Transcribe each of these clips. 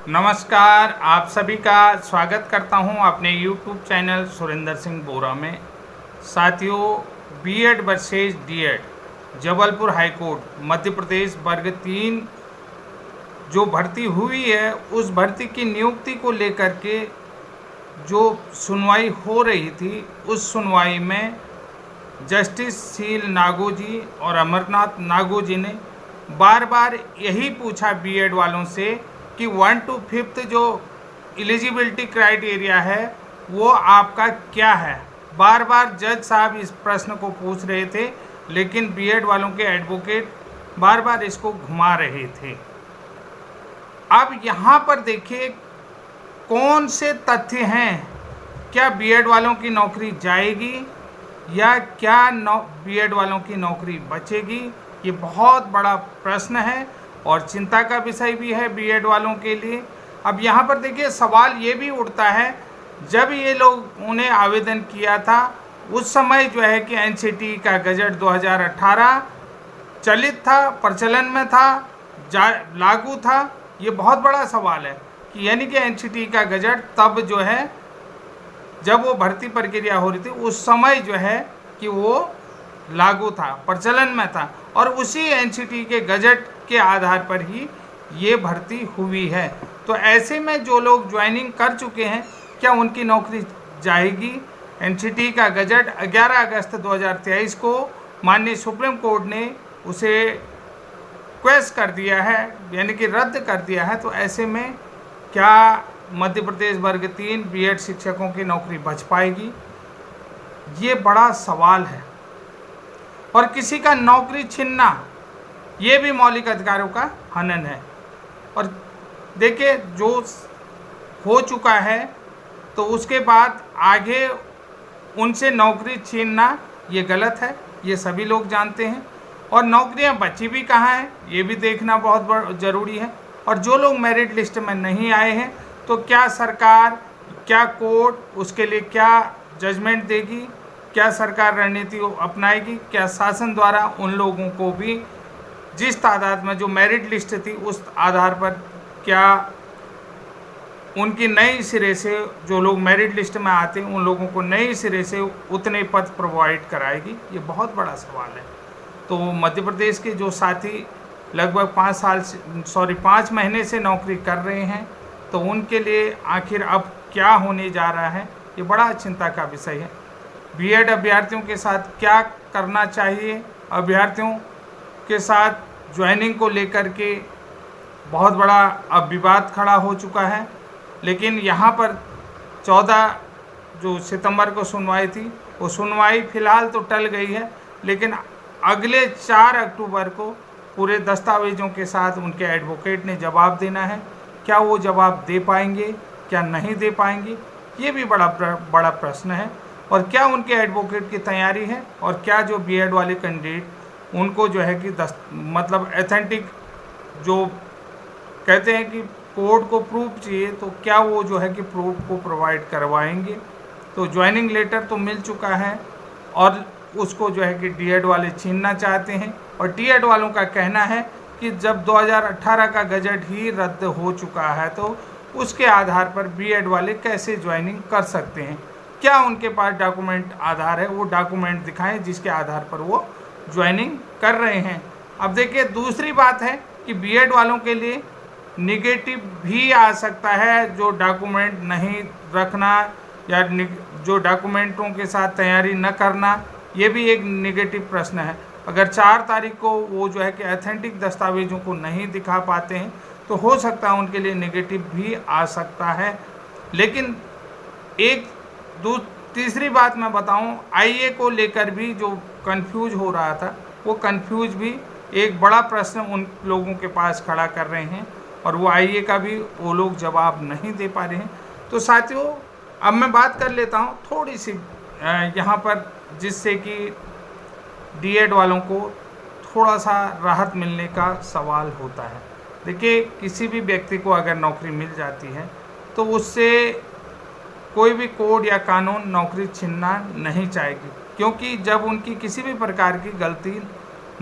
नमस्कार, आप सभी का स्वागत करता हूं अपने YouTube चैनल सुरेंद्र सिंह बोरा में। साथियों, BEd versus DEd Jabalpur high court Madhya Pradesh वर्ग 3 जो भर्ती हुई है, उस भर्ती की नियुक्ति को लेकर के जो सुनवाई हो रही थी, उस सुनवाई में जस्टिस शील नागो जी और अमरनाथ नागो जी ने बार बार यही पूछा बीएड वालों से कि 1 to 5th जो एलिजिबिलिटी क्राइटेरिया है वो आपका क्या है। बार बार जज साहब इस प्रश्न को पूछ रहे थे, लेकिन बीएड वालों के एडवोकेट बार बार इसको घुमा रहे थे। अब यहाँ पर देखिए कौन से तथ्य हैं, क्या बीएड वालों की नौकरी जाएगी या क्या बीएड वालों की नौकरी बचेगी। ये बहुत बड़ा प्रश्न है और चिंता का विषय भी है बीएड वालों के लिए। अब यहाँ पर देखिए सवाल ये भी उठता है, जब ये लोग उन्हें आवेदन किया था उस समय जो है कि एनसीटी का गजट 2018 चलित था, प्रचलन में था, लागू था। ये बहुत बड़ा सवाल है कि यानी कि एनसीटी का गजट तब जो है जब वो भर्ती प्रक्रिया हो रही थी उस समय जो है कि वो लागू था, प्रचलन में था, और उसी एनसीटी के गजट के आधार पर ही ये भर्ती हुई है। तो ऐसे में जो लोग ज्वाइनिंग कर चुके हैं, क्या उनकी नौकरी जाएगी। एनसीटी का गजट 11 अगस्त 2023 को माननीय सुप्रीम कोर्ट ने उसे क्वेश कर दिया है, यानी कि रद्द कर दिया है। तो ऐसे में क्या मध्य प्रदेश वर्ग 3 बीएड शिक्षकों की नौकरी बच पाएगी, ये बड़ा सवाल है। और किसी का नौकरी छीनना ये भी मौलिक अधिकारों का हनन है। और देखिए जो हो चुका है तो उसके बाद आगे उनसे नौकरी छीनना ये गलत है, ये सभी लोग जानते हैं। और नौकरियां बची भी कहाँ हैं ये भी देखना बहुत ज़रूरी है। और जो लोग मेरिट लिस्ट में नहीं आए हैं तो क्या सरकार, क्या कोर्ट उसके लिए क्या जजमेंट देगी, क्या सरकार रणनीति अपनाएगी, क्या शासन द्वारा उन लोगों को भी जिस तादाद में जो मेरिट लिस्ट थी उस आधार पर क्या उनकी नई सिरे से जो लोग मेरिट लिस्ट में आते हैं उन लोगों को नई सिरे से उतने पद प्रोवाइड कराएगी, ये बहुत बड़ा सवाल है। तो मध्य प्रदेश के जो साथी लगभग 5 महीने से नौकरी कर रहे हैं, तो उनके लिए आखिर अब क्या होने जा रहा है, ये बड़ा चिंता का विषय है। बीएड अभ्यर्थियों के साथ क्या करना चाहिए, अभ्यर्थियों के साथ ज्वाइनिंग को लेकर के बहुत बड़ा अब विवाद खड़ा हो चुका है। लेकिन यहाँ पर 14 जो सितंबर को सुनवाई थी, वो सुनवाई फ़िलहाल तो टल गई है, लेकिन अगले 4 अक्टूबर को पूरे दस्तावेज़ों के साथ उनके एडवोकेट ने जवाब देना है। क्या वो जवाब दे पाएंगे, क्या नहीं दे पाएंगे, ये भी बड़ा प्रश्न है। और क्या उनके एडवोकेट की तैयारी है, और क्या जो बीएड वाले कैंडिडेट उनको जो है कि मतलब एथेंटिक जो कहते हैं कि कोर्ट को प्रूफ चाहिए, तो क्या वो जो है कि प्रूफ को प्रोवाइड करवाएंगे। तो ज्वाइनिंग लेटर तो मिल चुका है और उसको जो है कि डीएड वाले छीनना चाहते हैं। और डीएड वालों का कहना है कि जब 2018 का गजट ही रद्द हो चुका है तो उसके आधार पर बीएड वाले कैसे ज्वाइनिंग कर सकते हैं। क्या उनके पास डॉक्यूमेंट आधार है, वो डॉक्यूमेंट दिखाएं जिसके आधार पर वो ज्वाइनिंग कर रहे हैं। अब देखिए दूसरी बात है कि बीएड वालों के लिए निगेटिव भी आ सकता है, जो डॉक्यूमेंट नहीं रखना या जो डॉक्यूमेंटों के साथ तैयारी न करना, ये भी एक निगेटिव प्रश्न है। अगर 4 तारीख को वो जो है कि ऑथेंटिक दस्तावेज़ों को नहीं दिखा पाते हैं तो हो सकता है उनके लिए नेगेटिव भी आ सकता है। लेकिन तीसरी बात मैं बताऊं, आईए को लेकर भी जो कंफ्यूज हो रहा था, वो कंफ्यूज भी एक बड़ा प्रश्न उन लोगों के पास खड़ा कर रहे हैं, और वो आईए का भी वो लोग जवाब नहीं दे पा रहे हैं। तो साथियों, अब मैं बात कर लेता हूं थोड़ी सी यहाँ पर, जिससे कि डीएड वालों को थोड़ा सा राहत मिलने का सवाल होता है। देखिए, किसी भी व्यक्ति को अगर नौकरी मिल जाती है तो उससे कोई भी कोड या कानून नौकरी छीनना नहीं चाहेगी, क्योंकि जब उनकी किसी भी प्रकार की गलती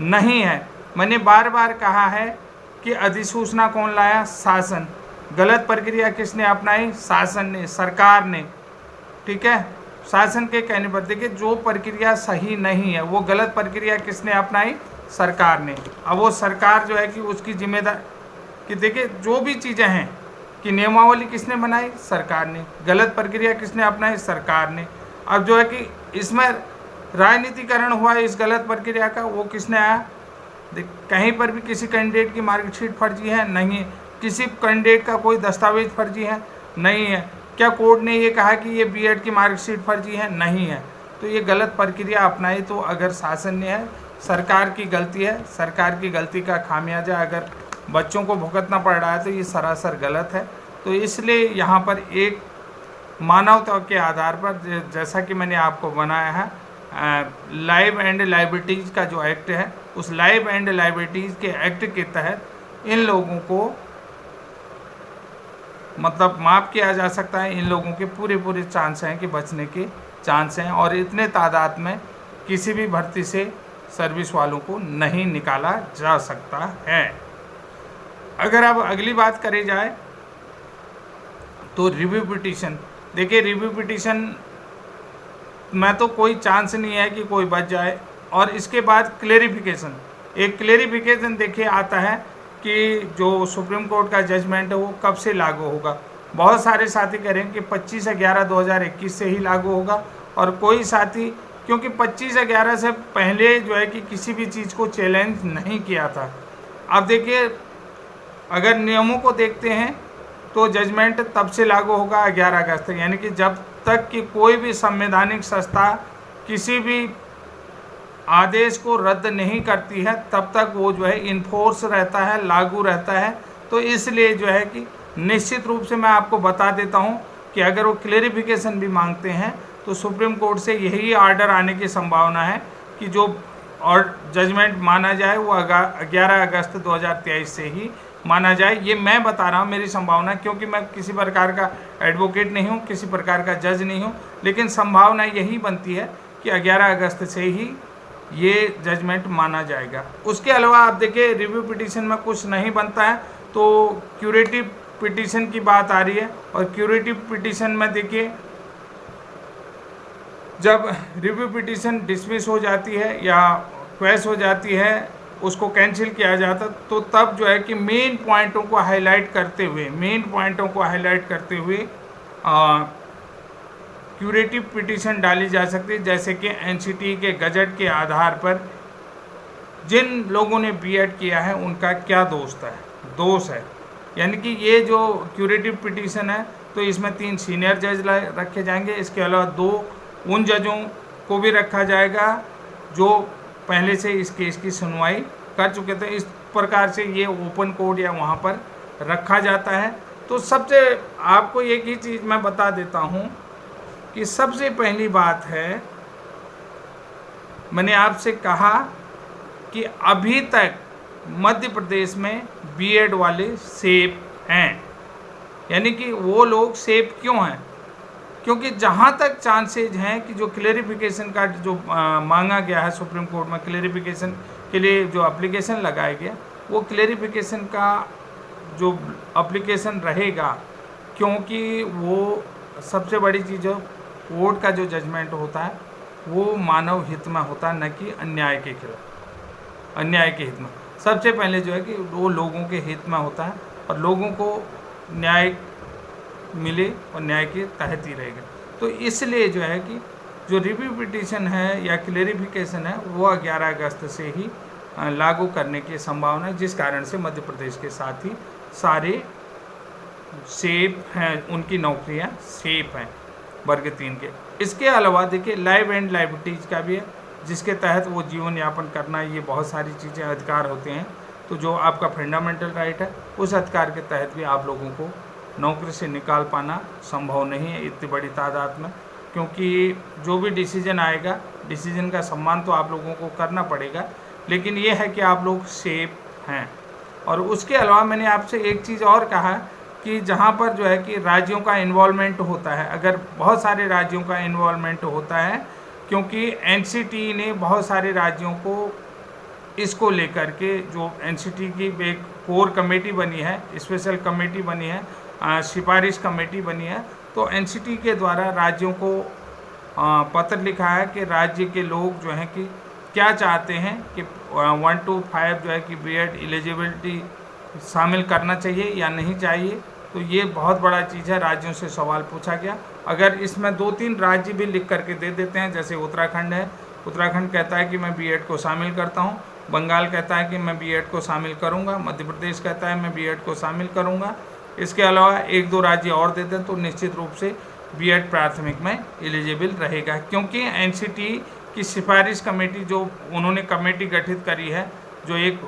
नहीं है। मैंने बार बार कहा है कि अधिसूचना कौन लाया, शासन। गलत प्रक्रिया किसने अपनाई? शासन ने, सरकार ने, ठीक है। शासन के कहने पर देखिए जो प्रक्रिया सही नहीं है वो गलत प्रक्रिया किसने अपनाई? सरकार ने। अब वो सरकार जो है कि उसकी जिम्मेदार कि देखिए जो भी चीज़ें हैं कि नियमावली किसने बनाई? सरकार ने। गलत प्रक्रिया किसने अपनाई? सरकार ने। अब जो है कि इसमें राजनीतिकरण हुआ इस गलत प्रक्रिया का, वो किसने आया? कहीं पर भी किसी कैंडिडेट की मार्कशीट फर्जी है? नहीं है। किसी कैंडिडेट का कोई दस्तावेज फर्जी है? नहीं है। क्या कोर्ट ने ये कहा कि ये बीएड की मार्कशीट फर्जी है? नहीं है। तो ये गलत प्रक्रिया अपनाई तो अगर शासन ने है, सरकार की गलती है, सरकार की गलती का खामियाजा अगर बच्चों को भुगतना पड़ रहा है तो ये सरासर गलत है। तो इसलिए यहाँ पर एक मानवता के आधार पर जैसा कि मैंने आपको बनाया है लाइव एंड लाइबिलिटीज़ का जो एक्ट है, उस लाइव एंड लाइबिलिटीज़ के एक्ट के तहत इन लोगों को मतलब माफ़ किया जा सकता है। इन लोगों के पूरे चांस हैं कि बचने के चांस हैं और इतने तादाद में किसी भी भर्ती से सर्विस वालों को नहीं निकाला जा सकता है। अगर अब अगली बात करी जाए तो रिव्यू पिटीशन, देखिए रिव्यू पिटीशन में तो कोई चांस नहीं है कि कोई बच जाए। और इसके बाद क्लेरिफिकेशन, एक क्लेरिफिकेशन देखिए आता है कि जो सुप्रीम कोर्ट का जजमेंट है वो कब से लागू होगा। बहुत सारे साथी कह रहे हैं कि 25/11/2021 से ही लागू होगा और कोई साथी क्योंकि 25/11 से पहले जो है कि किसी भी चीज़ को चैलेंज नहीं किया था। अब देखिए अगर नियमों को देखते हैं तो जजमेंट तब से लागू होगा 11 अगस्त, यानी कि जब तक कि कोई भी संवैधानिक संस्था किसी भी आदेश को रद्द नहीं करती है तब तक वो जो है इन्फोर्स रहता है, लागू रहता है। तो इसलिए जो है कि निश्चित रूप से मैं आपको बता देता हूँ कि अगर वो क्लेरिफिकेशन भी मांगते हैं तो सुप्रीम कोर्ट से यही आर्डर आने की संभावना है कि जो और जजमेंट माना जाए वो 11 अगस्त 2023 से ही माना जाए। ये मैं बता रहा हूँ मेरी संभावना, क्योंकि मैं किसी प्रकार का एडवोकेट नहीं हूँ, किसी प्रकार का जज नहीं हूँ, लेकिन संभावना यही बनती है कि 11 अगस्त से ही ये जजमेंट माना जाएगा। उसके अलावा आप देखिए रिव्यू पिटीशन में कुछ नहीं बनता है तो क्यूरेटिव पिटीशन की बात आ रही है। और क्यूरेटिव पिटीशन में देखिए जब रिव्यू पिटीशन डिसमिस हो जाती है या क्वैश हो जाती है, उसको कैंसिल किया जाता, तो तब जो है कि मेन पॉइंटों को हाईलाइट करते हुए क्यूरेटिव पिटीशन डाली जा सकती है। जैसे कि एनसीटी के गजट के आधार पर जिन लोगों ने बीएड किया है उनका क्या दोष है, यानी कि ये जो क्यूरेटिव पिटीशन है तो इसमें 3 सीनियर जज रखे जाएंगे। इसके अलावा 2 उन जजों को भी रखा जाएगा जो पहले से इस केस की सुनवाई कर चुके थे। इस प्रकार से ये ओपन कोर्ट या वहाँ पर रखा जाता है। तो सबसे आपको एक ही चीज़ मैं बता देता हूँ कि सबसे पहली बात है, मैंने आपसे कहा कि अभी तक मध्य प्रदेश में बीएड वाले सेफ हैं। यानी कि वो लोग सेफ क्यों हैं? क्योंकि जहाँ तक चांसेज हैं कि जो क्लेरिफिकेशन का जो मांगा गया है सुप्रीम कोर्ट में, क्लेरिफिकेशन के लिए जो एप्लीकेशन लगाया गया, वो क्लेरिफिकेशन का जो एप्लीकेशन रहेगा, क्योंकि वो सबसे बड़ी चीज़ कोर्ट का जो जजमेंट होता है वो मानव हित में होता है, न कि अन्याय के खिलाफ, अन्याय के हित में। सबसे पहले जो है कि वो लोगों के हित में होता है और लोगों को न्याय मिले और न्याय के तहत ही रहेगा। तो इसलिए जो है कि जो रिव्यू पिटीशन है या क्लेरिफिकेशन है वो 11 अगस्त से ही लागू करने की संभावना है, जिस कारण से मध्य प्रदेश के साथ ही सारे सेफ हैं, उनकी नौकरियां सेफ हैं वर्ग 3 के। इसके अलावा देखिए लाइव एंड लाइबिलिटीज़ का भी है, जिसके तहत वो जीवन यापन करना, ये बहुत सारी चीज़ें अधिकार होते हैं। तो जो आपका फंडामेंटल राइट है उस अधिकार के तहत भी आप लोगों को नौकरी से निकाल पाना संभव नहीं है इतनी बड़ी तादाद में, क्योंकि जो भी डिसीजन आएगा, डिसीजन का सम्मान तो आप लोगों को करना पड़ेगा, लेकिन ये है कि आप लोग सेफ हैं। और उसके अलावा मैंने आपसे एक चीज़ और कहा कि जहाँ पर जो है कि राज्यों का इन्वॉल्वमेंट होता है, अगर बहुत सारे राज्यों का इन्वॉल्वमेंट होता है, क्योंकि एनसीटी ने बहुत सारे राज्यों को इसको लेकर के, जो एनसीटी की एक कोर कमेटी बनी है, स्पेशल कमेटी बनी है, सिफारिश कमेटी बनी है। तो एनसीटी के द्वारा राज्यों को पत्र लिखा है कि राज्य के लोग जो हैं कि क्या चाहते हैं कि 1 to 5 जो है कि बीएड एलिजिबिलिटी शामिल करना चाहिए या नहीं चाहिए। तो ये बहुत बड़ा चीज़ है, राज्यों से सवाल पूछा गया। अगर इसमें 2-3 राज्य भी लिख करके दे देते हैं, जैसे उत्तराखंड है, उत्तराखंड कहता है कि मैं बीएड को शामिल करता हूँ, बंगाल कहता है कि मैं बीएड को शामिल करूँगा, मध्य प्रदेश कहता है मैं बीएड को शामिल करूँगा, इसके अलावा 1-2 राज्य और दे दें, तो निश्चित रूप से बीएड प्राथमिक में एलिजिबल रहेगा। क्योंकि एनसीटी की सिफारिश कमेटी जो उन्होंने कमेटी गठित करी है, जो एक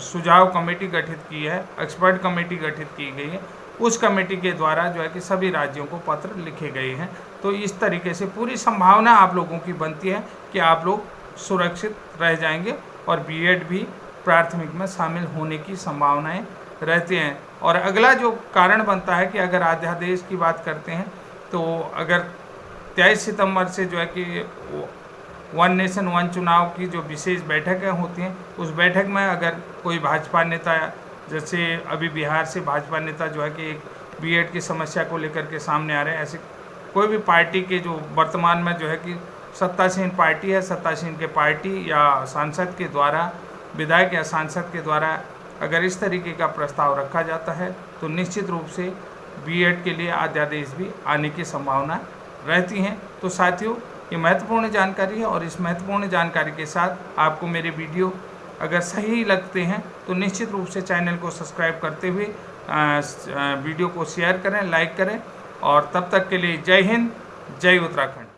सुझाव कमेटी गठित की है, एक्सपर्ट कमेटी गठित की गई है, उस कमेटी के द्वारा जो है कि सभी राज्यों को पत्र लिखे गए हैं। तो इस तरीके से पूरी संभावना आप लोगों की बनती है कि आप लोग सुरक्षित रह जाएंगे और बीएड भी प्राथमिक में शामिल होने की संभावनाएं रहती हैं। और अगला जो कारण बनता है कि अगर अध्यादेश की बात करते हैं तो अगर 23 सितंबर से जो है कि 1 नेशन 1 चुनाव की जो विशेष बैठकें होती हैं, उस बैठक में अगर कोई भाजपा नेता, जैसे अभी बिहार से भाजपा नेता जो है कि एक बीएड की समस्या को लेकर के सामने आ रहे हैं, ऐसे कोई भी पार्टी के जो वर्तमान में जो है कि सत्तासीन पार्टी है, सत्तासीन के पार्टी या सांसद के द्वारा, विधायक या सांसद के द्वारा अगर इस तरीके का प्रस्ताव रखा जाता है तो निश्चित रूप से बीएड के लिए अध्यादेश भी आने की संभावना रहती हैं। तो साथियों, ये महत्वपूर्ण जानकारी है और इस महत्वपूर्ण जानकारी के साथ आपको मेरे वीडियो अगर सही लगते हैं तो निश्चित रूप से चैनल को सब्सक्राइब करते हुए वीडियो को शेयर करें, लाइक करें। और तब तक के लिए जय हिंद, जय उत्तराखंड।